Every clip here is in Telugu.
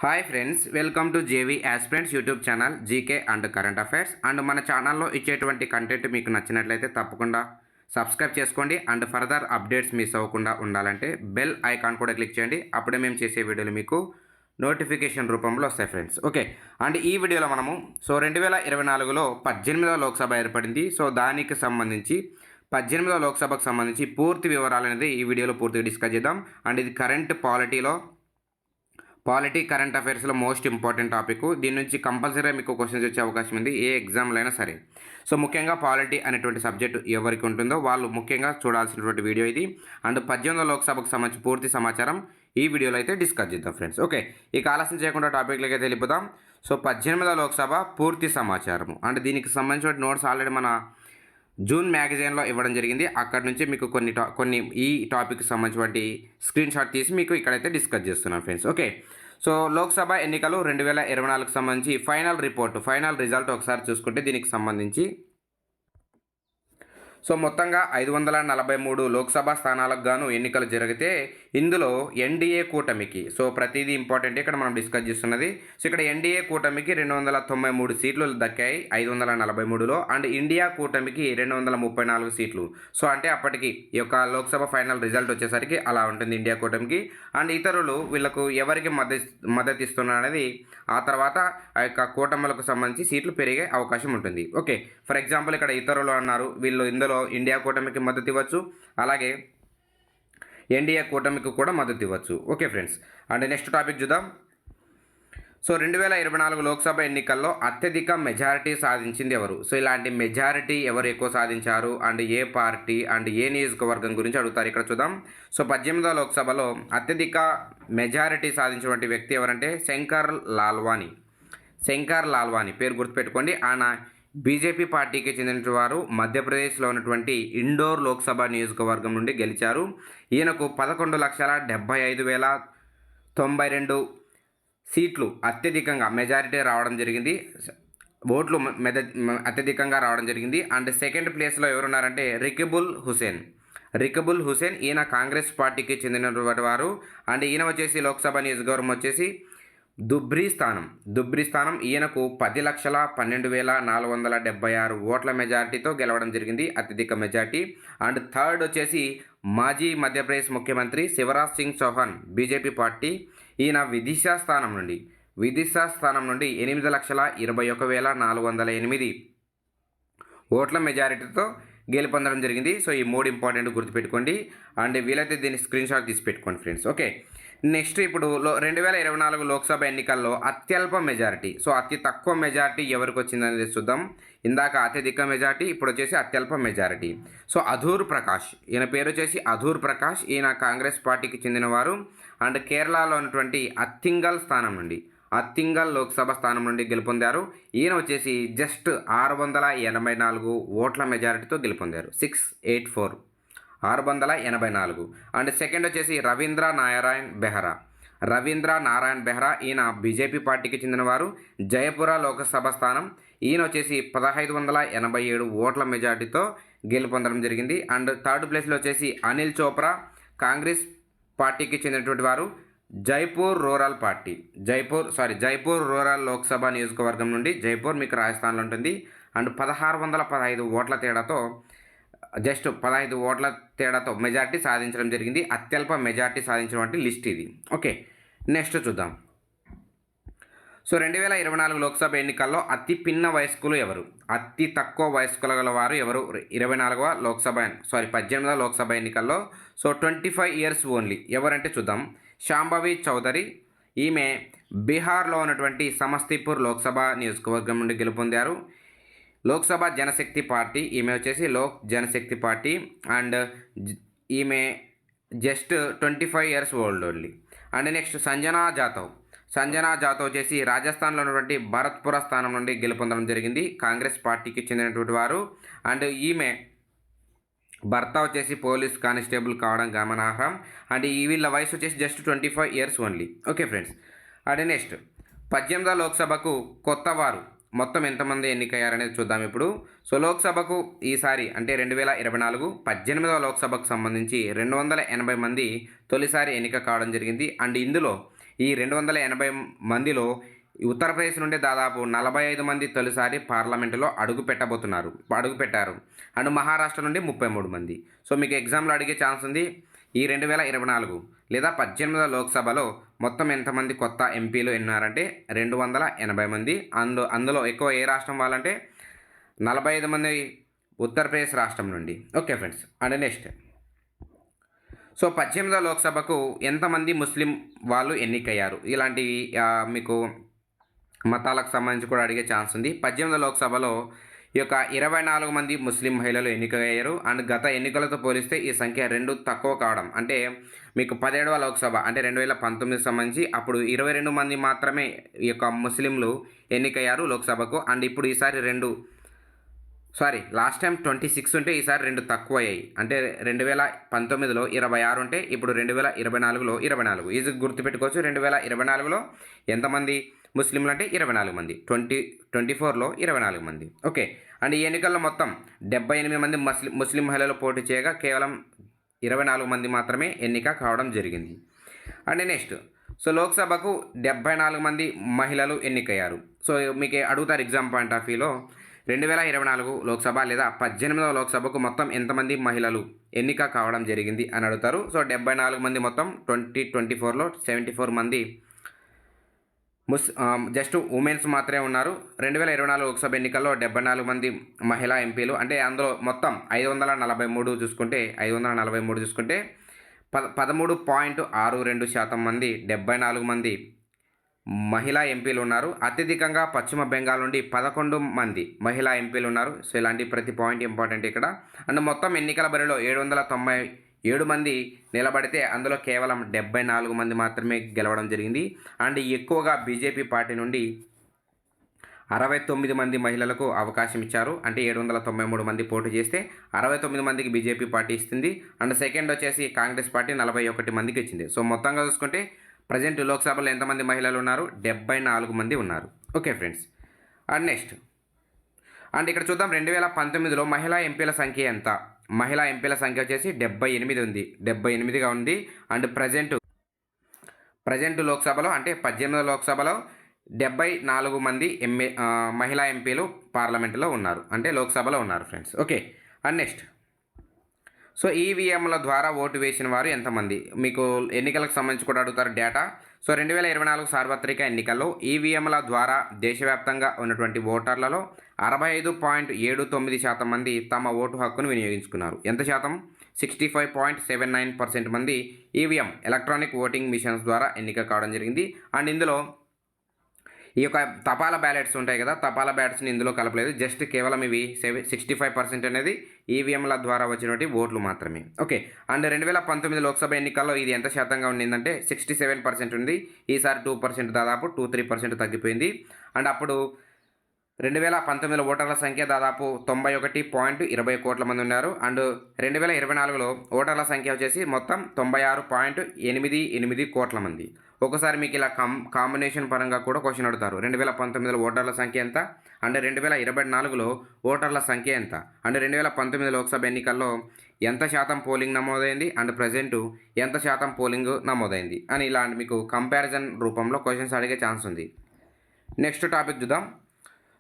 Hi friends, welcome to JV aspirants YouTube channel GK and current affairs. And మన ఛానల్లో ఇచ్చేటువంటి కంటెంట్ మీకు నచ్చినట్లయితే తప్పకుండా సబ్స్క్రైబ్ చేసుకోండి. అండ్ ఫర్దర్ అప్డేట్స్ మిస్ అవ్వకుండా ఉండాలంటే బెల్ ఐకాన్ కూడా క్లిక్ చేయండి. అప్పుడే మేము చేసే వీడియోలు మీకు నోటిఫికేషన్ రూపంలో వస్తాయి ఫ్రెండ్స్. ఓకే, అండ్ ఈ వీడియోలో మనము 2024లో 18వ లోక్సభ ఏర్పడింది. దానికి సంబంధించి 18వ లోక్సభకు సంబంధించి పూర్తి వివరాలు అనేది ఈ వీడియోలో పూర్తిగా డిస్కస్ చేద్దాం. అండ్ ఇది కరెంట్ కరెంట్ అఫైర్స్లో మోస్ట్ ఇంపార్టెంట్ టాపిక్. దీని నుంచి కంపల్సరీగా మీకు క్వశ్చన్స్ వచ్చే అవకాశం ఉంది ఏ ఎగ్జామ్లో అయినా సరే. ముఖ్యంగా పాలిటీ అనేటువంటి సబ్జెక్ట్ ఎవరికి ఉంటుందో వాళ్ళు ముఖ్యంగా చూడాల్సినటువంటి వీడియో ఇది. అండ్ 18వ లోక్సభకు సంబంధించి పూర్తి సమాచారం ఈ వీడియోలో అయితే డిస్కస్ చేద్దాం ఫ్రెండ్స్. ఓకే, ఇక ఆలస్యం చేయకుండా టాపిక్లకి అయితే వెళ్ళిపోదాం. 18వ లోక్సభ పూర్తి సమాచారం. అండ్ దీనికి సంబంధించిన నోట్స్ ఆల్రెడీ మన జూన్ మ్యాగజైన్లో ఇవ్వడం జరిగింది. అక్కడ నుంచి మీకు కొన్ని ఈ టాపిక్కి సంబంధించిన స్క్రీన్ షాట్ తీసి మీకు ఇక్కడైతే డిస్కస్ చేస్తున్నాను ఫ్రెండ్స్. ఓకే, లోక్సభ ఎన్నికలు 2024కు సంబంధించి ఫైనల్ రిజల్ట్ ఒకసారి చూసుకుంటే దీనికి సంబంధించి మొత్తంగా 543 లోక్సభ స్థానాలకు గాను ఎన్నికలు జరిగితే ఇందులో ఎన్డీఏ కూటమికి ప్రతిదీ ఇంపార్టెంట్ ఇక్కడ మనం డిస్కస్ చేస్తున్నది. ఇక్కడ ఎన్డీఏ కూటమికి 293 సీట్లు దక్కాయి 543లో. అండ్ ఇండియా కూటమికి 234 సీట్లు. అంటే అప్పటికి ఈ యొక్క లోక్సభ ఫైనల్ రిజల్ట్ వచ్చేసరికి అలా ఉంటుంది ఇండియా కూటమికి. అండ్ ఇతరులు వీళ్ళకు ఎవరికి మద్దతు ఇస్తున్నారు అనేది ఆ తర్వాత ఆ యొక్క కూటములకు సంబంధించి సీట్లు పెరిగే అవకాశం ఉంటుంది. ఓకే, ఫర్ ఎగ్జాంపుల్ ఇక్కడ ఇతరులు అన్నారు, వీళ్ళు ఇందులో ఇండియా కూటమికి మద్దతు ఇవ్వచ్చు, అలాగే ఎన్డీఏ కూటమికి కూడా మద్దతు ఇవ్వచ్చు. Okay friends, and next topic చూద్దాం. 2024 లోక్సభ ఎన్నికల్లో అత్యధిక మెజారిటీ సాధించింది ఎవరు? ఇలాంటి మెజారిటీ ఎవరు ఎక్కువ సాధించారు అండ్ ఏ పార్టీ అండ్ ఏ నియోజకవర్గం గురించి అడుగుతారు. ఇక్కడ చూద్దాం. 18వ లోక్సభలో అత్యధిక మెజారిటీ సాధించినటువంటి వ్యక్తి ఎవరంటే శంకర్ లాల్వానీ పేరు గుర్తుపెట్టుకోండి. ఆయన బీజేపీ పార్టీకి చెందిన వారు. మధ్యప్రదేశ్లో ఉన్నటువంటి ఇండోర్ లోక్సభ నియోజకవర్గం నుండి గెలిచారు. ఈయనకు 11,75,092 సీట్లు అత్యధికంగా మెజారిటీ రావడం జరిగింది. ఓట్లు అత్యధికంగా రావడం జరిగింది. అండ్ సెకండ్ ప్లేస్లో ఎవరున్నారంటే రికబుల్ హుసేన్. ఈయన కాంగ్రెస్ పార్టీకి చెందినటువంటి వారు. అండ్ ఈయన వచ్చేసి లోక్సభ నియోజకవర్గం వచ్చేసి దుబ్రీ స్థానం. ఈయనకు 10,12,476 ఓట్ల మెజార్టీతో గెలవడం జరిగింది, అత్యధిక మెజార్టీ. అండ్ థర్డ్ వచ్చేసి మాజీ మధ్యప్రదేశ్ ముఖ్యమంత్రి శివరాజ్ సింగ్ చౌహాన్ బీజేపీ పార్టీ. ఈయన విదిశా స్థానం నుండి 8,21,408 ఓట్ల మెజారిటీతో గెలుపొందడం జరిగింది. ఈ మూడు ఇంపార్టెంట్ గుర్తుపెట్టుకోండి. అండ్ వీలైతే దీన్ని స్క్రీన్ షాట్ తీసి పెట్టుకోండి ఫ్రెండ్స్. ఓకే, నెక్స్ట్ ఇప్పుడు 2024 లోక్సభ ఎన్నికల్లో అత్యల్ప మెజారిటీ, అతి తక్కువ మెజారిటీ ఎవరికి వచ్చిందనేది చూద్దాం. ఇందాక అత్యధిక మెజారిటీ, ఇప్పుడు వచ్చేసి అత్యల్ప మెజారిటీ. అధూర్ ప్రకాష్, ఈయన పేరు వచ్చేసి అధూర్ ప్రకాష్. ఈయన కాంగ్రెస్ పార్టీకి చెందినవారు. అండ్ కేరళలో ఉన్నటువంటి అత్తింగల్ లోక్సభ స్థానం నుండి గెలుపొందారు. ఈయన వచ్చేసి జస్ట్ 684 ఓట్ల మెజారిటీతో గెలుపొందారు, 684. అండ్ సెకండ్ వచ్చేసి రవీంద్ర నారాయణ్ బెహ్రా. ఈయన బీజేపీ పార్టీకి చెందినవారు. జయపుర లోక్సభ స్థానం. ఈయన వచ్చేసి 1,587 ఓట్ల మెజారిటీతో గెలుపొందడం జరిగింది. అండ్ థర్డ్ ప్లేస్లో వచ్చేసి అనిల్ చోప్రా, కాంగ్రెస్ పార్టీకి చెందినటువంటి వారు. జైపూర్ రూరల్ లోక్సభ నియోజకవర్గం నుండి. జైపూర్ మీకు రాజస్థాన్లో ఉంటుంది. అండ్ 1,615 ఓట్ల తేడాతో జస్ట్ 15 ఓట్ల తేడాతో మెజార్టీ సాధించడం జరిగింది. అత్యల్ప మెజార్టీ సాధించినటువంటి లిస్ట్ ఇది. ఓకే, నెక్స్ట్ చూద్దాం. 2024 లోక్సభ ఎన్నికల్లో అతి పిన్న వయస్కులు ఎవరు? అతి తక్కువ వయస్కుల గల వారు ఎవరు? 18వ లోక్సభ ఎన్నికల్లో 25 ఇయర్స్ ఓన్లీ ఎవరంటే చూద్దాం. శాంభవి చౌదరి. ఈమె బీహార్లో ఉన్నటువంటి సమస్తీపూర్ లోక్సభ నియోజకవర్గం నుండి గెలుపొందారు. లోక్సభ జనశక్తి పార్టీ. ఈమె వచ్చేసి లోక్ జనశక్తి పార్టీ. అండ్ ఈమె just 25 years old only. And next Sanjana Jatav వచ్చేసి రాజస్థాన్లో ఉన్నటువంటి భరత్పుర స్థానం నుండి గెలుపొందడం జరిగింది, కాంగ్రెస్ పార్టీకి చెందినటువంటి వారు. అండ్ ఈమె భర్త వచ్చేసి పోలీస్ కానిస్టేబుల్ కావడం గమనార్హం. అండ్ వీళ్ళ వయసు వచ్చేసి just 25 years only. Okay friends, and next 18వ లోక్సభకు కొత్త వారు మొత్తం ఎంతమంది ఎన్నికయ్యారనేది చూద్దాం ఇప్పుడు. లోక్సభకు ఈసారి అంటే 2024 18వ లోక్సభకు సంబంధించి 280 మంది తొలిసారి ఎన్నిక కావడం జరిగింది. అండ్ ఇందులో ఈ 280 మందిలో ఉత్తరప్రదేశ్ నుండి దాదాపు 45 మంది తొలిసారి పార్లమెంటులో అడుగుపెట్టారు. అండ్ మహారాష్ట్ర నుండి 33 మంది. సో మీకు ఎగ్జామ్లో అడిగే ఛాన్స్ ఉంది. ఈ 2024 లేదా 18వ లోక్సభలో మొత్తం ఎంతమంది కొత్త ఎంపీలు ఉన్నారంటే 280 మంది. అందులో ఎక్కువ ఏ రాష్ట్రం వాళ్ళంటే 45 మంది ఉత్తరప్రదేశ్ రాష్ట్రం నుండి. Okay friends. And next, so 18వ లోక్సభకు ఎంతమంది ముస్లిం వాళ్ళు ఎన్నికయ్యారు? ఇలాంటివి మీకు మతాలకు సంబంధించి కూడా అడిగే ఛాన్స్ ఉంది. 18వ లోక్సభలో ఈ యొక్క 24 మంది ముస్లిం మహిళలు ఎన్నికయ్యారు. అండ్ గత ఎన్నికలతో పోలిస్తే ఈ సంఖ్య 2 తక్కువ కావడం, అంటే మీకు 17వ లోక్సభ అంటే 2019 సంబంధించి అప్పుడు 22 మంది మాత్రమే ఈ యొక్క ముస్లింలు ఎన్నికయ్యారు లోక్సభకు. అండ్ ఇప్పుడు ఈసారి లాస్ట్ టైం 26 ఉంటే ఈసారి 2 తక్కువ అయ్యాయి. అంటే 2019లో 26 ఉంటే ఇప్పుడు 2024లో 24. ఇది గుర్తుపెట్టుకోవచ్చు. 2024లో ఎంతమంది ముస్లింలు అంటే 24 మంది, 2024లో 24 మంది. ఓకే. అండ్ ఈ ఎన్నికల్లో మొత్తం 78 మంది ముస్లిం మహిళలు పోటీ చేయగా కేవలం 24 మంది మాత్రమే ఎన్నిక కావడం జరిగింది. అండ్ నెక్స్ట్, సో లోక్సభకు 74 మంది మహిళలు ఎన్నికయ్యారు. సో మీకు అడుగుతారు ఎగ్జామ్ పాయింట్ ఆఫ్ వ్యూలో 2024 లోక్సభ లేదా 18వ లోక్సభకు మొత్తం ఎంతమంది మహిళలు ఎన్నిక కావడం జరిగింది అని అడుగుతారు. సో 74 మంది మొత్తం. 2024లో 74 మంది జస్ట్ ఉమెన్స్ మాత్రమే ఉన్నారు. 2024 లోక్సభ ఎన్నికల్లో 74 మంది మహిళా ఎంపీలు, అంటే అందులో మొత్తం 543 చూసుకుంటే 13.62% మంది 74 మంది మహిళా ఎంపీలు ఉన్నారు. అత్యధికంగా పశ్చిమ బెంగాల్ నుండి 11 మంది మహిళా ఎంపీలు ఉన్నారు. సో ఇలాంటి ప్రతి పాయింట్ ఇంపార్టెంట్ ఇక్కడ. అండ్ మొత్తం ఎన్నికల బరిలో 797 మంది నిలబడితే అందులో కేవలం 74 మంది మాత్రమే గెలవడం జరిగింది. అండ్ ఎక్కువగా బీజేపీ పార్టీ నుండి 69 మంది మహిళలకు అవకాశం ఇచ్చారు. అంటే 793 మంది పోటీ చేస్తే 69 మందికి బీజేపీ పార్టీ ఇస్తుంది. అండ్ సెకండ్ వచ్చేసి కాంగ్రెస్ పార్టీ 41 మందికి ఇచ్చింది. సో మొత్తంగా చూసుకుంటే ప్రజెంట్ లోక్సభలో ఎంతమంది మహిళలు ఉన్నారు? 74 మంది ఉన్నారు. Okay friends. And next, and ఇక్కడ చూద్దాం 2019లో మహిళా ఎంపీల సంఖ్య ఎంత? మహిళా ఎంపీల సంఖ్య వచ్చేసి 78గా ఉంది. అండ్ ప్రజెంట్ లోక్సభలో అంటే 18వ లోక్సభలో 74 మంది మహిళా ఎంపీలు పార్లమెంటులో ఉన్నారు, అంటే లోక్సభలో ఉన్నారు friends. Okay. And next, so ఈవీఎంల ద్వారా ఓటు వేసిన వారు ఎంతమంది? మీకు ఎన్నికలకు సంబంధించి కూడా అడుగుతారు డేటా. సో 2024 సార్వత్రిక ఎన్నికల్లో ఈవీఎంల ద్వారా దేశవ్యాప్తంగా ఉన్నటువంటి ఓటర్లలో 65.79% మంది తమ ఓటు హక్కును వినియోగించుకున్నారు. ఎంత శాతం? 65.79% మంది ఈవీఎం ఎలక్ట్రానిక్ ఓటింగ్ మిషన్స్ ద్వారా ఎన్నిక కావడం జరిగింది. అండ్ ఇందులో ఈ యొక్క తపాలా బ్యాలెట్స్ ఉంటాయి కదా, తపాలా బ్యాలెట్స్ని ఇందులో కలపలేదు. జస్ట్ కేవలం ఇవి 65% అనేది ఈవీఎంల ద్వారా వచ్చినటువంటి ఓట్లు మాత్రమే. ఓకే. అండ్ 2019 లోక్సభ ఎన్నికల్లో ఇది ఎంత శాతంగా ఉండిందంటే 67% ఉంది. ఈసారి 2%, దాదాపు 2-3% తగ్గిపోయింది. అండ్ అప్పుడు 2019లో ఓటర్ల సంఖ్య దాదాపు 91.20 కోట్ల మంది ఉన్నారు. అండ్ 2024లో ఓటర్ల సంఖ్య వచ్చేసి మొత్తం 96.88 కోట్ల మంది. ఒకసారి మీకు ఇలా కాంబినేషన్ పరంగా కూడా క్వశ్చన్ అడుగుతారు. 2019లో ఓటర్ల సంఖ్య ఎంత, అండ్ 2024లో ఓటర్ల సంఖ్య ఎంత, అండ్ 2019 లోక్సభ ఎన్నికల్లో ఎంత శాతం పోలింగ్ నమోదైంది, అండ్ ప్రజెంటు ఎంత శాతం పోలింగ్ నమోదైంది అని ఇలాంటి మీకు కంపారిజన్ రూపంలో క్వశ్చన్స్ అడిగే ఛాన్స్ ఉంది. నెక్స్ట్ టాపిక్ చూద్దాం.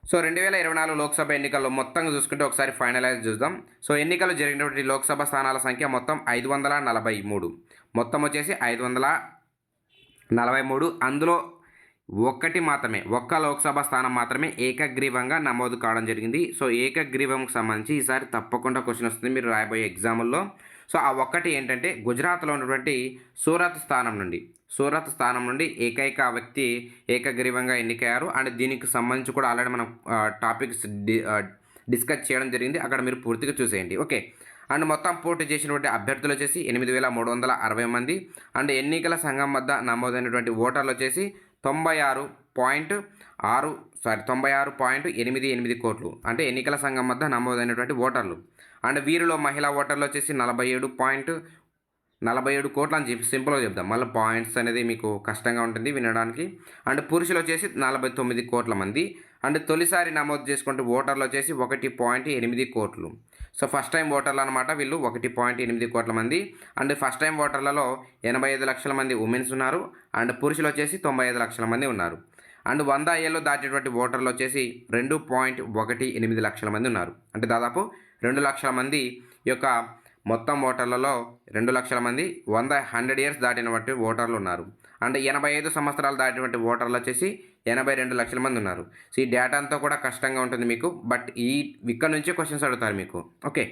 సో 2024 లోక్సభ ఎన్నికల్లో మొత్తంగా చూసుకుంటే ఒకసారి ఫైనలైజ్ చూద్దాం. సో ఎన్నికలు జరిగినటువంటి లోక్సభ స్థానాల సంఖ్య మొత్తం 543. మొత్తం వచ్చేసి 543. అందులో ఒక్క లోక్సభ స్థానం మాత్రమే ఏకగ్రీవంగా నమోదు కావడం జరిగింది. సో ఏకగ్రీవంకి సంబంధించి ఈసారి తప్పకుండా క్వశ్చన్ వస్తుంది మీరు రాయబోయే ఎగ్జాముల్లో. సో ఆ ఒక్కటి ఏంటంటే గుజరాత్లో ఉన్నటువంటి సూరత్ స్థానం నుండి ఏకైక వ్యక్తి ఏకగ్రీవంగా ఎన్నికయ్యారు. అండ్ దీనికి సంబంధించి కూడా ఆల్రెడీ మనం టాపిక్స్ డిస్కస్ చేయడం జరిగింది, అక్కడ మీరు పూర్తిగా చూసేయండి. ఓకే. అండ్ మొత్తం పోటీ చేసినటువంటి అభ్యర్థులు వచ్చేసి 8,360 మంది. అండ్ ఎన్నికల సంఘం వద్ద నమోదైనటువంటి ఓటర్లు వచ్చేసి 96.88 కోట్లు, అంటే ఎన్నికల సంఘం వద్ద నమోదైనటువంటి ఓటర్లు. అండ్ వీరిలో మహిళా ఓటర్లు వచ్చేసి 47 కోట్లు అని చెప్పి సింపుల్గా చెప్దాం, మళ్ళీ పాయింట్స్ అనేది మీకు కష్టంగా ఉంటుంది వినడానికి. అండ్ పురుషులు వచ్చేసి 49 కోట్ల మంది. అండ్ తొలిసారి నమోదు చేసుకుంటే ఓటర్లు వచ్చేసి 1.8 కోట్లు. సో ఫస్ట్ టైం ఓటర్లు అనమాట వీళ్ళు 1.8 కోట్ల మంది. అండ్ ఫస్ట్ టైం ఓటర్లలో 85 లక్షల మంది ఉమెన్స్ ఉన్నారు. అండ్ పురుషులు వచ్చేసి 95 లక్షల మంది ఉన్నారు. అండ్ 100 ఏళ్ళు దాటినటువంటి ఓటర్లు వచ్చేసి 2.18 లక్షల మంది ఉన్నారు. అంటే దాదాపు 2 లక్షల మంది ఈ యొక్క మొత్తం ఓటర్లలో 2 లక్షల మంది 100 ఇయర్స్ దాటినటువంటి ఓటర్లు ఉన్నారు. అండ్ 85 సంవత్సరాలు దాటినటువంటి ఓటర్లు వచ్చేసి 82 లక్షల మంది ఉన్నారు. సో ఈ డేటా అంతా కూడా కష్టంగా ఉంటుంది మీకు, బట్ ఇక్కడ నుంచే క్వశ్చన్స్ అడుగుతారు మీకు. ఓకే,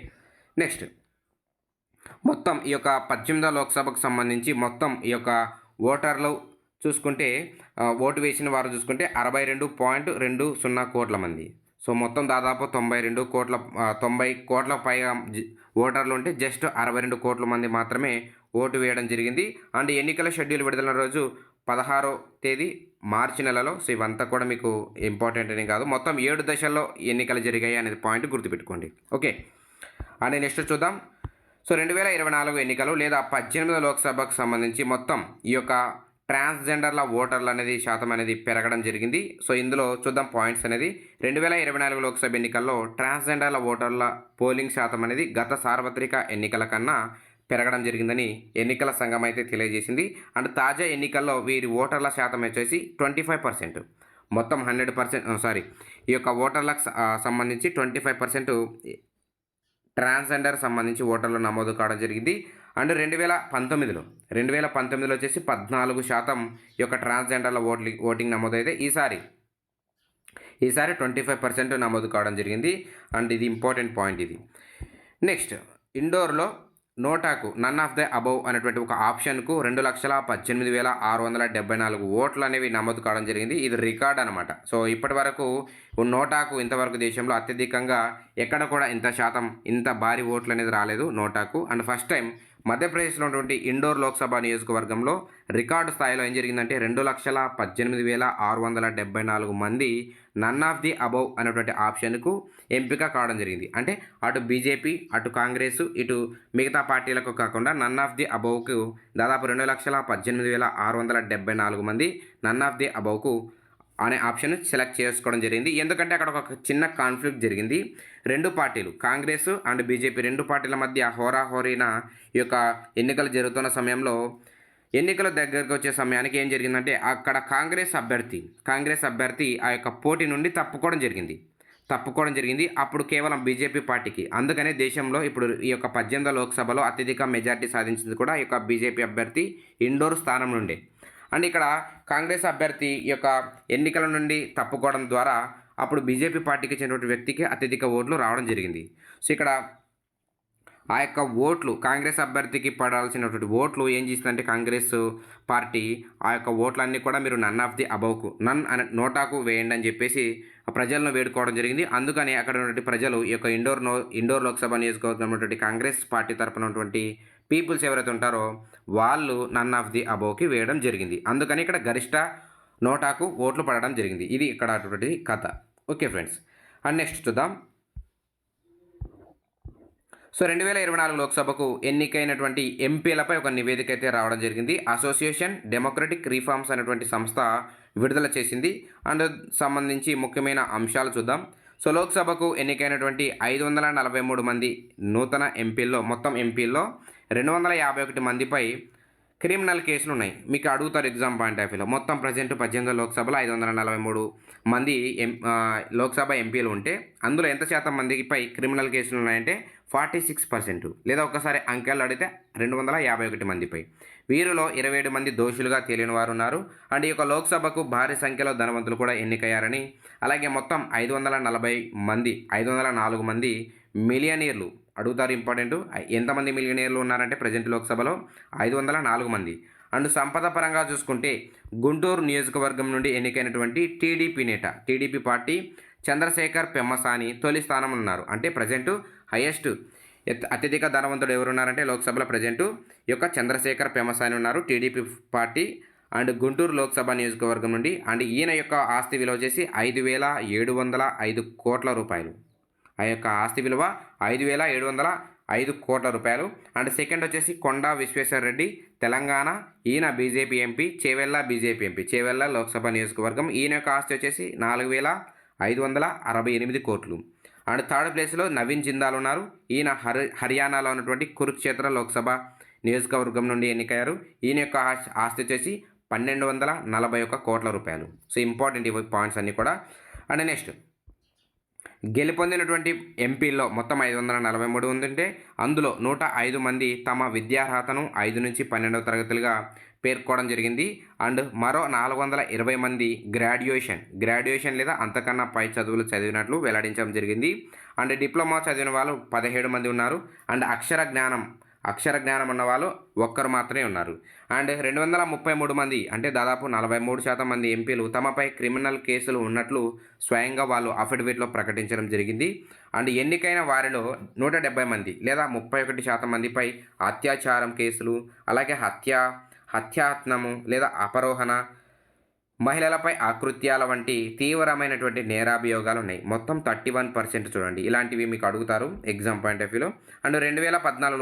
నెక్స్ట్ మొత్తం ఈ యొక్క 18వ లోక్సభకు సంబంధించి మొత్తం ఈ యొక్క ఓటర్లు చూసుకుంటే ఓటు వేసిన వారు చూసుకుంటే 62.20 కోట్ల మంది. సో మొత్తం దాదాపు 90 కోట్ల పైగా ఓటర్లు ఉంటే జస్ట్ 62 కోట్ల మంది మాత్రమే ఓటు వేయడం జరిగింది. అండ్ ఎన్నికల షెడ్యూల్ విడుదల రోజు 16వ తేదీ మార్చి నెలలో. సో ఇవంతా కూడా మీకు ఇంపార్టెంట్ అని కాదు, మొత్తం 7 దశల్లో ఎన్నికలు జరిగాయి అనేది పాయింట్ గుర్తుపెట్టుకోండి. ఓకే, అండ్ నెక్స్ట్ చూద్దాం. సో 2024 ఎన్నికలు లేదా 18వ లోక్సభకు సంబంధించి మొత్తం ఈ యొక్క ట్రాన్స్జెండర్ల ఓటర్లు అనేది శాతం అనేది పెరగడం జరిగింది. సో ఇందులో చూద్దాం పాయింట్స్ అనేది. 2024 లోక్సభ ఎన్నికల్లో ట్రాన్స్జెండర్ల ఓటర్ల పోలింగ్ శాతం అనేది గత సార్వత్రిక ఎన్నికల కన్నా పెరగడం జరిగిందని ఎన్నికల సంఘం అయితే తెలియజేసింది. అండ్ తాజా ఎన్నికల్లో వీరి ఓటర్ల శాతం వచ్చేసి 25%, మొత్తం 100% ఈ యొక్క ఓటర్లకు సంబంధించి 25% ట్రాన్స్జెండర్ సంబంధించి ఓటర్లు నమోదు కావడం జరిగింది. అండ్ 2019లో వచ్చేసి 14% ఈ యొక్క ట్రాన్స్జెండర్ల ఓటింగ్ నమోదైతే ఈసారి 25% నమోదు కావడం జరిగింది. అండ్ ఇది ఇంపార్టెంట్ పాయింట్ ఇది. నెక్స్ట్, ఇండోర్లో నోటాకు నన్ ఆఫ్ ద అబౌవ్ అనేటువంటి ఒక ఆప్షన్కు 2,18,674 ఓట్లు అనేవి నమోదు కావడం జరిగింది. ఇది రికార్డ్ అనమాట. సో ఇప్పటి వరకు నోటాకు ఇంతవరకు దేశంలో అత్యధికంగా ఎక్కడ కూడా ఇంత భారీ ఓట్లు అనేది రాలేదు నోటాకు. అండ్ ఫస్ట్ టైం మధ్యప్రదేశ్లో ఉన్నటువంటి ఇండోర్ లోక్సభ నియోజకవర్గంలో రికార్డు స్థాయిలో ఏం జరిగిందంటే 2,18,674 మంది నన్ ఆఫ్ ది అబౌవ్ అనేటువంటి ఆప్షన్కు ఎంపిక కావడం జరిగింది. అంటే అటు బీజేపీ, అటు కాంగ్రెస్, ఇటు మిగతా పార్టీలకు కాకుండా నన్ ఆఫ్ ది అబౌవ్కు దాదాపు 2,18,674 మంది నన్ ఆఫ్ ది అబౌవ్కు అనే ఆప్షన్ సెలెక్ట్ చేసుకోవడం జరిగింది. ఎందుకంటే అక్కడ ఒక చిన్న కాన్ఫ్లిక్ట్ జరిగింది. రెండు పార్టీలు కాంగ్రెస్ అండ్ బీజేపీ రెండు పార్టీల మధ్య హోరాహోరీన ఈ యొక్క ఎన్నికలు జరుగుతున్న సమయంలో ఎన్నికల దగ్గరకు వచ్చే సమయానికి ఏం జరిగిందంటే అక్కడ కాంగ్రెస్ అభ్యర్థి ఆ యొక్క పోటీ నుండి తప్పుకోవడం జరిగింది. అప్పుడు కేవలం బీజేపీ పార్టీకి. అందుకనే దేశంలో ఇప్పుడు ఈ యొక్క 18వ లోక్సభలో అత్యధిక మెజార్టీ సాధించింది కూడా ఈ యొక్క బీజేపీ అభ్యర్థి ఇండోర్ స్థానం నుండే. అండ్ ఇక్కడ కాంగ్రెస్ అభ్యర్థి ఈ యొక్క ఎన్నికల నుండి తప్పుకోవడం ద్వారా అప్పుడు బీజేపీ పార్టీకి చెందినటువంటి వ్యక్తికి అత్యధిక ఓట్లు రావడం జరిగింది. సో ఇక్కడ ఆ యొక్క ఓట్లు కాంగ్రెస్ అభ్యర్థికి పడాల్సినటువంటి ఓట్లు ఏం చేసిందంటే కాంగ్రెస్ పార్టీ ఆ యొక్క ఓట్లన్నీ కూడా మీరు నన్ ఆఫ్ ది అబౌవ్కు నోటాకు వేయండి అని చెప్పేసి ప్రజలను వేడుకోవడం జరిగింది. అందుకని అక్కడ ఉన్నటువంటి ప్రజలు ఈ యొక్క ఇండోర్ లోక్సభ నియోజకవర్గం ఉన్నటువంటి కాంగ్రెస్ పార్టీ తరపున ఉన్నటువంటి పీపుల్స్ ఎవరైతే ఉంటారో వాళ్ళు నన్ ఆఫ్ ది అబౌవ్కి వేయడం జరిగింది. అందుకని ఇక్కడ గరిష్ట నోటాకు ఓట్లు పడడం జరిగింది. ఇది ఇక్కడ అటువంటి కథ. ఓకే ఫ్రెండ్స్, అండ్ నెక్స్ట్ చూద్దాం. సో 2024 లోక్సభకు ఎన్నికైనటువంటి ఎంపీలపై ఒక నివేదిక అయితే రావడం జరిగింది. అసోసియేషన్ డెమోక్రటిక్ రిఫార్మ్స్ అనేటువంటి సంస్థ విడుదల చేసింది. అండ్ సంబంధించి ముఖ్యమైన అంశాలు చూద్దాం. సో లోక్సభకు ఎన్నికైనటువంటి 543 మంది నూతన మొత్తం ఎంపీల్లో 251 మందిపై క్రిమినల్ కేసులు ఉన్నాయి. మీకు అడుగుతారు ఎగ్జామ్ పాయింట్ ఆఫ్ వ్యూలో. మొత్తం ప్రజెంట్ 18వ లోక్సభలో 543 మంది లోక్సభ ఎంపీలు ఉంటే అందులో ఎంత శాతం మందిపై క్రిమినల్ కేసులు ఉన్నాయంటే 46%, లేదా ఒకసారి అంకెలు అడిగితే 251 మందిపై. వీరిలో 27 మంది దోషులుగా తేలిన వారు ఉన్నారు. అండ్ ఈ యొక్క లోక్సభకు భారీ సంఖ్యలో ధనవంతులు కూడా ఎన్నికయ్యారని, అలాగే మొత్తం 504 మంది మిలియనీర్లు అడుగుతారు. ఇంపార్టెంట్, ఎంతమంది మిలియనీర్లు ఉన్నారంటే ప్రజెంట్ లోక్సభలో 504 మంది. అండ్ సంపద పరంగా చూసుకుంటే గుంటూరు నియోజకవర్గం నుండి ఎన్నికైనటువంటి టీడీపీ పార్టీ చంద్రశేఖర్ పెమ్మసాని తొలి స్థానంలో ఉన్నారు. అంటే ప్రజెంట్ అత్యధిక ధనవంతుడు ఎవరున్నారంటే లోక్సభలో ప్రజెంట్ ఈ యొక్క చంద్రశేఖర్ పెమ్మసాని ఉన్నారు, TDP party and Guntur Lok Sabha నియోజకవర్గం నుండి. అండ్ ఈయన యొక్క ఆస్తి విలువ వచ్చేసి 5,705 కోట్ల రూపాయలు. ఆ యొక్క ఆస్తి విలువ 5,705 కోట్ల రూపాయలు. అండ్ సెకండ్ వచ్చేసి కొండా విశ్వేశ్వర రెడ్డి తెలంగాణ, ఈయన బీజేపీ ఎంపీ, చేవెళ్ళ లోక్సభ నియోజకవర్గం. ఈయన యొక్క ఆస్తి వచ్చేసి 4,568 కోట్లు. అండ్ థర్డ్ ప్లేస్లో నవీన్ జిందాల్ ఉన్నారు. ఈయన హర్యానాలో ఉన్నటువంటి కురుక్షేత్ర లోక్సభ నియోజకవర్గం నుండి ఎన్నికయ్యారు. ఈయన యొక్క ఆస్తి వచ్చేసి 1241 కోట్ల రూపాయలు. సో ఇంపార్టెంట్ ఇవి పాయింట్స్ అన్నీ కూడా. అండ్ నెక్స్ట్ గెలుపొందినటువంటి ఎంపీల్లో మొత్తం 543 ఉందంటే అందులో 105 మంది తమ విద్యార్హతను 5 నుంచి 12వ తరగతులుగా పేర్కోవడం జరిగింది. అండ్ మరో 420 మంది గ్రాడ్యుయేషన్ లేదా అంతకన్నా పై చదువులు చదివినట్లు వెల్లడించడం జరిగింది. అండ్ డిప్లొమా చదివిన వాళ్ళు 17 మంది ఉన్నారు. అండ్ అక్షర జ్ఞానం ఉన్న వాళ్ళు ఒక్కరు మాత్రమే ఉన్నారు. అండ్ 233 మంది అంటే దాదాపు 43% మంది ఎంపీలు తమపై క్రిమినల్ కేసులు ఉన్నట్లు స్వయంగా వాళ్ళు అఫిడవిట్లో ప్రకటించడం జరిగింది. అండ్ ఎన్నికైన వారిలో 170 మంది లేదా 31% మందిపై అత్యాచారం కేసులు, అలాగే హత్యాయత్నము లేదా అపరోహణ, మహిళలపై ఆకృత్యాల వంటి తీవ్రమైనటువంటి నేరాభియోగాలు ఉన్నాయి. మొత్తం 31% చూడండి. ఇలాంటివి మీకు అడుగుతారు ఎగ్జామ్ పాయింట్ ఆఫ్ వ్యూలో. అండ్ 2014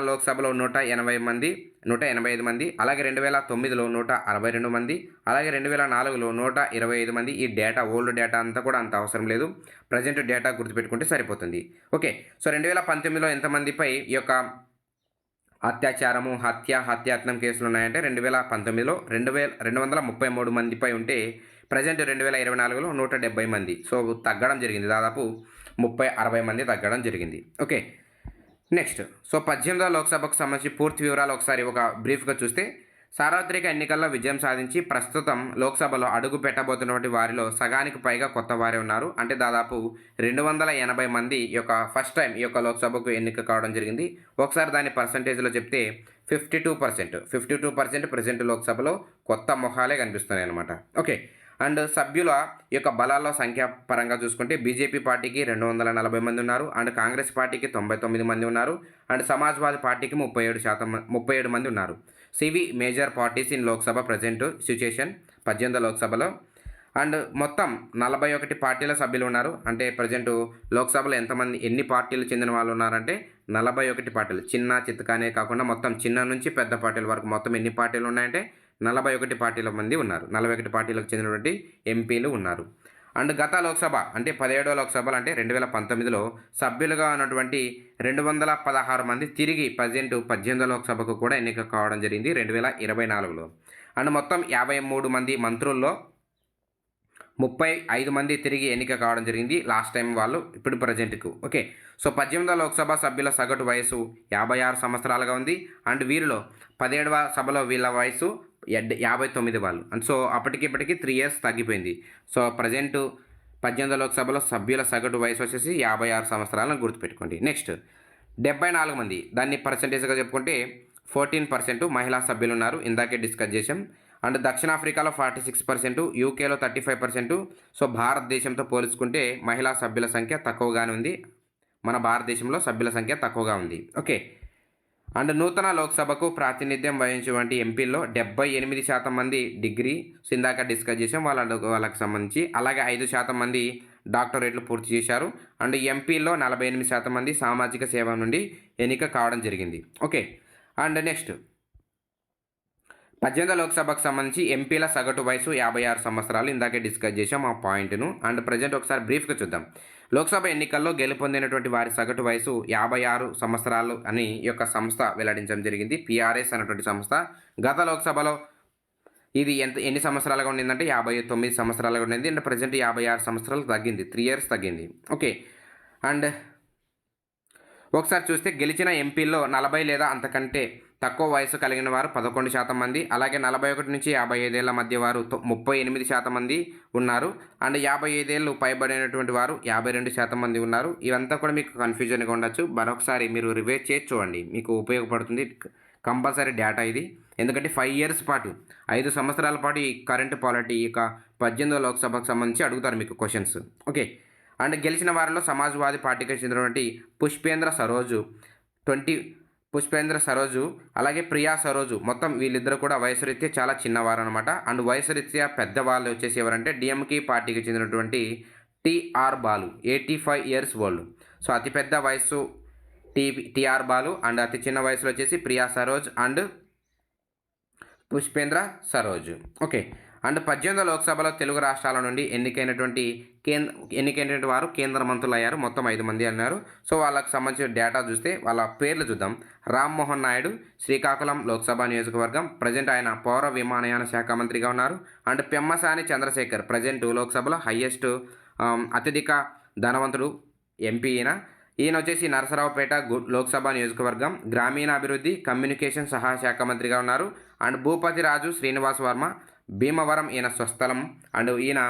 లోక్సభలో 185 మంది, అలాగే 2009లో 162 మంది, అలాగే 2004లో 125 మంది. ఈ డేటా ఓల్డ్ డేటా అంతా కూడా అంత అవసరం లేదు, ప్రజెంట్ డేటా గుర్తుపెట్టుకుంటే సరిపోతుంది. ఓకే, సో 2019లో ఎంతమందిపై ఈ యొక్క అత్యాచారము, హత్యాయత్నం కేసులు ఉన్నాయంటే 2019లో 233 మందిపై ఉంటే ప్రజెంట్ 2024లో 170 మంది. సో తగ్గడం జరిగింది, దాదాపు 30-60 మంది తగ్గడం జరిగింది. ఓకే, నెక్స్ట్ సో 18వ లోక్సభకు సంబంధించి పూర్తి వివరాలు ఒకసారి ఒక బ్రీఫ్గా చూస్తే, సార్వత్రిక ఎన్నికల్లో విజయం సాధించి ప్రస్తుతం లోక్సభలో అడుగు పెట్టబోతున్నటువంటి వారిలో సగానికి పైగా కొత్త వారే ఉన్నారు. అంటే దాదాపు 280 మంది ఈ యొక్క ఫస్ట్ టైం ఈ యొక్క లోక్సభకు ఎన్నిక కావడం జరిగింది. ఒకసారి దాని పర్సంటేజ్లో చెప్తే 52% ప్రజెంట్ లోక్సభలో కొత్త మొహాలే కనిపిస్తున్నాయి అన్నమాట. ఓకే, అండ్ సభ్యుల యొక్క బలాల్లో సంఖ్య పరంగా చూసుకుంటే బీజేపీ పార్టీకి 240 మంది ఉన్నారు. అండ్ కాంగ్రెస్ పార్టీకి 99 మంది ఉన్నారు. అండ్ సమాజ్వాదీ పార్టీకి 37 మంది ఉన్నారు. See we major parties in Lok Sabha present situation 18వ లోక్సభలో. అండ్ మొత్తం 41 పార్టీల సభ్యులు ఉన్నారు. అంటే ప్రజెంట్ లోక్సభలో ఎన్ని పార్టీలు చెందిన వాళ్ళు ఉన్నారంటే 41 పార్టీలు. చిన్న చిత్తకానే కాకుండా మొత్తం చిన్న నుంచి పెద్ద పార్టీల వరకు మొత్తం ఎన్ని పార్టీలు ఉన్నాయంటే 41 పార్టీల మంది ఉన్నారు. 41 పార్టీలకు చెందినటువంటి ఎంపీలు ఉన్నారు. అండ్ గత లోక్సభ అంటే 17వ లోక్సభలో అంటే 2019లో సభ్యులుగా ఉన్నటువంటి 216 మంది తిరిగి 18వ లోక్సభకు కూడా ఎన్నిక కావడం జరిగింది 2024లో. అండ్ మొత్తం 53 మంది మంత్రుల్లో 35 మంది తిరిగి ఎన్నిక కావడం జరిగింది లాస్ట్ టైం వాళ్ళు, ఇప్పుడు ప్రజెంట్కు. ఓకే, సో 18వ లోక్సభ సభ్యుల సగటు వయసు 56 సంవత్సరాలుగా ఉంది. అండ్ వీరిలో 17వ సభలో వీళ్ళ వయసు 59 వాళ్ళు. అండ్ సో అప్పటికిప్పటికి 3 years తగ్గిపోయింది. సో ప్రజెంట్ 18వ లోక్సభలో సభ్యుల సగటు వయసు వచ్చేసి 56 సంవత్సరాలను గుర్తుపెట్టుకోండి. నెక్స్ట్ 74 మంది, దాన్ని పర్సంటేజ్గా చెప్పుకుంటే 14% మహిళా సభ్యులు ఉన్నారు, ఇందాకే డిస్కస్ చేసాం. అండ్ దక్షిణాఫ్రికాలో 46%, యూకేలో 35%. సో భారతదేశంతో పోల్చుకుంటే మహిళా సభ్యుల సంఖ్య తక్కువగానే ఉంది, మన భారతదేశంలో సభ్యుల సంఖ్య తక్కువగా ఉంది. ఓకే, అండ్ నూతన లోక్సభకు ప్రాతినిధ్యం వహించేటువంటి ఎంపీల్లో 78% మంది డిగ్రీ, ఇందాక డిస్కస్ చేసాం వాళ్ళకి సంబంధించి. అలాగే 5% మంది డాక్టరేట్లు పూర్తి చేశారు. అండ్ ఎంపీల్లో 48% మంది సామాజిక సేవ నుండి ఎన్నిక కావడం జరిగింది. ఓకే, అండ్ నెక్స్ట్ 18వ లోక్సభకు సంబంధించి ఎంపీల సగటు వయసు 56 సంవత్సరాలు, ఇందాకే డిస్కస్ చేసాం ఆ పాయింట్ను. అండ్ ప్రజెంట్ ఒకసారి బ్రీఫ్గా చూద్దాం. లోక్సభ ఎన్నికల్లో గెలుపొందినటువంటి వారి సగటు వయసు 56 సంవత్సరాలు అని ఈ యొక్క సంస్థ వెల్లడించడం జరిగింది, పిఆర్ఎస్ అనేటువంటి సంస్థ. గత లోక్సభలో ఇది ఎన్ని సంవత్సరాలుగా ఉండిందంటే 59 సంవత్సరాలుగా ఉండింది. అండ్ ప్రజెంట్ 56 సంవత్సరాలు తగ్గింది, 3 years తగ్గింది. ఓకే, అండ్ ఒకసారి చూస్తే గెలిచిన ఎంపీల్లో 40 లేదా అంతకంటే తక్కువ వయసు కలిగిన వారు 11% మంది, అలాగే 41 నుంచి 55 ఏళ్ల మధ్య వారు 38% మంది ఉన్నారు. అండ్ 55 ఏళ్ళు పైబడినటువంటి వారు 52% మంది ఉన్నారు. ఇవంతా కూడా మీకు కన్ఫ్యూజన్గా ఉండొచ్చు, మరొకసారి మీరు రివైజ్ చేసి చూడండి, మీకు ఉపయోగపడుతుంది కంపల్సరీ డేటా ఇది. ఎందుకంటే 5 years పాటు 5 సంవత్సరాల పాటు ఈ కరెంట్ పాలిటీ ఇక 18వ లోక్సభకు సంబంధించి అడుగుతారు మీకు క్వశ్చన్స్. ఓకే, అండ్ గెలిచిన వారిలో సమాజ్వాదీ పార్టీకి చెందినటువంటి పుష్పేంద్ర సరోజు అలాగే ప్రియా సరోజు, మొత్తం వీళ్ళిద్దరు కూడా వయసు రీత్యా చాలా చిన్నవారు అనమాట. అండ్ వయసు రీత్యా పెద్దవాళ్ళు వచ్చేసి ఎవరంటే డిఎంకే పార్టీకి చెందినటువంటి TR Baalu, 85 years old. So అతిపెద్ద వయసు టిఆర్ బాలు, అండ్ అతి చిన్న వయసులో వచ్చేసి Priya Saroj and Pushpendra Saroj. Okay, and 18వ లోక్సభలో తెలుగు రాష్ట్రాల నుండి ఎన్నికైనటువంటి వారు కేంద్ర మంత్రులు అయ్యారు. మొత్తం 5 మంది అన్నారు. సో వాళ్ళకి సంబంధించిన డేటా చూస్తే వాళ్ళ పేర్లు చూద్దాం. రామ్మోహన్ నాయుడు, శ్రీకాకుళం లోక్సభ నియోజకవర్గం, ప్రజెంట్ ఆయన పౌర విమానయాన శాఖ మంత్రిగా ఉన్నారు. అండ్ పెమ్మసాని చంద్రశేఖర్ ప్రజెంట్ లోక్సభలో హయ్యెస్ట్ అత్యధిక ధనవంతుడు ఎంపీ ఈయన వచ్చేసి నరసరావుపేట లోక్సభ నియోజకవర్గం గ్రామీణాభివృద్ధి కమ్యూనికేషన్ సహాయ శాఖ మంత్రిగా ఉన్నారు. అండ్ భూపతి రాజు శ్రీనివాస్ వర్మ భీమవరం ఈయన స్వస్థలం. అండ్ ఈయన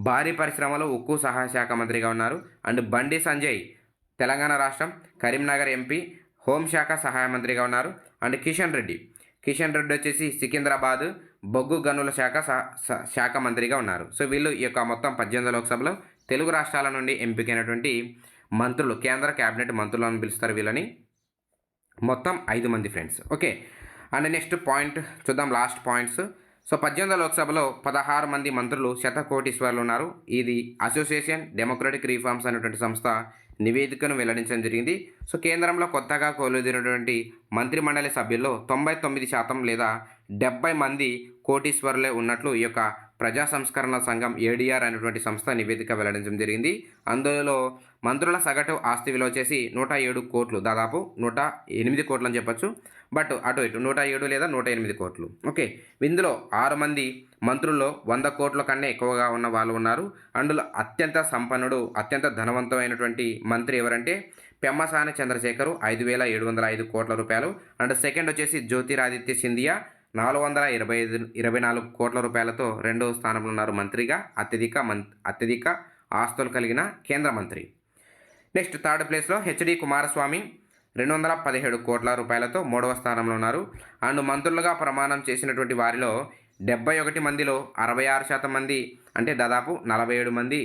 భారీ పరిశ్రమలు ఉక్కు సహాయ శాఖ మంత్రిగా ఉన్నారు. అండ్ బండి సంజయ్ తెలంగాణ రాష్ట్రం కరీంనగర్ ఎంపీ హోంశాఖ సహాయ మంత్రిగా ఉన్నారు. అండ్ కిషన్ రెడ్డి వచ్చేసి సికింద్రాబాద్ బొగ్గు గనుల శాఖ మంత్రిగా ఉన్నారు. సో వీళ్ళు ఈ యొక్క మొత్తం 18వ లోక్సభలో తెలుగు రాష్ట్రాల నుండి ఎంపికైనటువంటి మంత్రులు, కేంద్ర క్యాబినెట్ మంత్రులను పిలుస్తారు వీళ్ళని. మొత్తం 5 మంది friends. Okay, and next point చూద్దాం, లాస్ట్ పాయింట్స్. సో 18వ లోక్సభలో 16 మంది మంత్రులు శతకోటీశ్వర్లు ఉన్నారు. ఇది అసోసియేషన్ డెమోక్రటిక్ రిఫార్మ్స్ అనేటువంటి సంస్థ నివేదికను వెల్లడించడం జరిగింది. సో కేంద్రంలో కొత్తగా కొలుదినటువంటి మంత్రిమండలి సభ్యుల్లో 99% లేదా 70 మంది కోటీశ్వరులే ఉన్నట్లు ఈ యొక్క ప్రజా సంస్కరణ సంఘం ఏడీఆర్ అనేటువంటి సంస్థ నివేదిక వెల్లడించడం జరిగింది. అందులో మంత్రుల సగటు ఆస్తి విలువ వచ్చేసి 107 కోట్లు, దాదాపు 108 కోట్లు అని చెప్పొచ్చు. బట్ అటు ఇటు 107 లేదా 108 కోట్లు. ఓకే, ఇందులో 6 మంది మంత్రుల్లో 100 కోట్ల కన్నా ఎక్కువగా ఉన్న వాళ్ళు ఉన్నారు. అందులో అత్యంత సంపన్నుడు, అత్యంత ధనవంతమైనటువంటి మంత్రి ఎవరంటే పెమ్మసాని చంద్రశేఖర్ 5,705 కోట్ల రూపాయలు. అండ్ సెకండ్ వచ్చేసి జ్యోతిరాదిత్య సింధియా 424 కోట్ల రూపాయలతో రెండవ స్థానంలో ఉన్నారు మంత్రిగా, అత్యధిక ఆస్తులు కలిగిన కేంద్ర మంత్రి. నెక్స్ట్ థర్డ్ ప్లేస్లో హెచ్డి కుమారస్వామి 217 కోట్ల రూపాయలతో 3వ స్థానంలో ఉన్నారు. అండ్ మంత్రులుగా ప్రమాణం చేసినటువంటి వారిలో 71 మందిలో 66% మంది, అంటే దాదాపు 47 మంది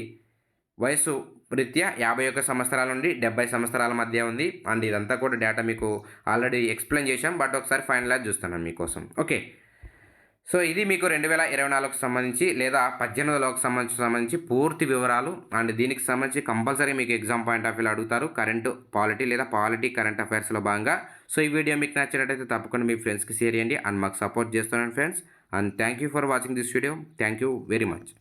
వయసు రీత్యా 51 సంవత్సరాల నుండి 70 సంవత్సరాల మధ్య ఉంది. అండ్ ఇదంతా కూడా డేటా మీకు ఆల్రెడీ ఎక్స్ప్లెయిన్ చేశాం, బట్ ఒకసారి ఫైనలైజ్ చూస్తున్నాను మీకోసం. ఓకే, సో ఇది మీకు 2024కు సంబంధించి లేదా 18వ సంబంధించి పూర్తి వివరాలు. అండ్ దీనికి సంబంధించి కంపల్సరీ మీకు ఎగ్జామ్ పాయింట్ ఆఫ్ వ్యూలో అడుగుతారు, కరెంటు పాలిటీ లేదా కరెంట్ అఫైర్స్లో భాగంగా. సో ఈ వీడియో మీకు నచ్చినట్టయితే తప్పకుండా మీ ఫ్రెండ్స్కి షేర్ చేయండి అండ్ మాకు సపోర్ట్ చేస్తున్నాను friends. And thank you for watching this video. Thank you very much.